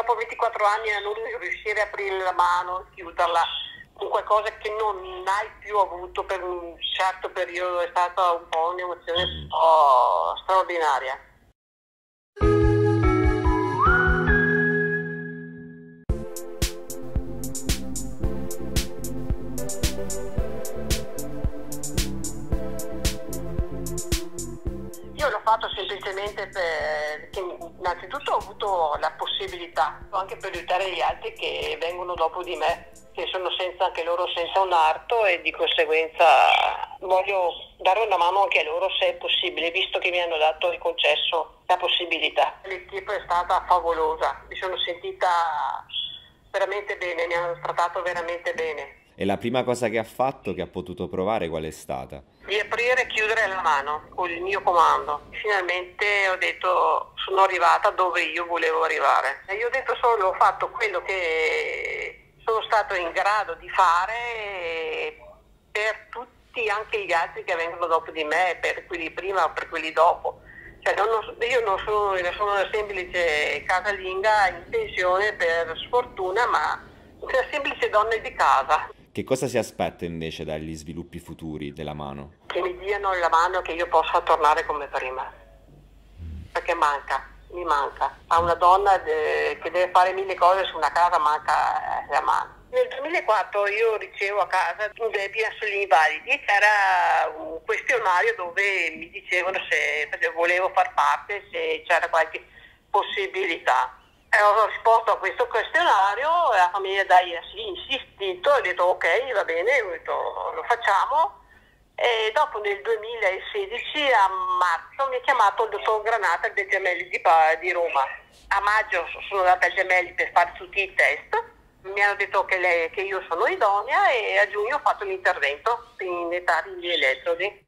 dopo 24 anni a non riuscire a aprire la mano, chiuderla con qualcosa che non hai più avuto per un certo periodo, è stata un po' un'emozione un po' straordinaria. Io l'ho fatto semplicemente perché innanzitutto ho avuto la possibilità, anche per aiutare gli altri che vengono dopo di me, che sono senza, anche loro senza un arto, e di conseguenza voglio dare una mano anche a loro se è possibile, visto che mi hanno dato e concesso la possibilità. L'equipe è stata favolosa, mi sono sentita veramente bene, mi hanno trattato veramente bene. E la prima cosa che ha fatto, che ha potuto provare, qual è stata? Di aprire e chiudere la mano con il mio comando. Finalmente ho detto sono arrivata dove io volevo arrivare. E io ho detto solo ho fatto quello che sono stato in grado di fare per tutti, anche gli altri che vengono dopo di me, per quelli prima o per quelli dopo. Cioè, io non sono una semplice casalinga in pensione per sfortuna, ma una semplice donna di casa. Che cosa si aspetta invece dagli sviluppi futuri della mano? Che mi diano la mano che io possa tornare come prima, perché mi manca. A una donna che deve fare 1000 cose su una casa manca la mano. Nel 2004 io ricevo a casa un debito sugli invalidi, c'era un questionario dove mi dicevano se volevo far parte, se c'era qualche possibilità. E ho risposto a questo questionario e la famiglia ha insistito, ho detto ok, va bene, ho detto, lo facciamo. E dopo nel 2016 a marzo mi ha chiamato il dottor Granata del Gemelli di Roma. A maggio sono andata al Gemelli per fare tutti i test, mi hanno detto che io sono idonea, e a giugno ho fatto l'intervento per iniettare gli elettrodi.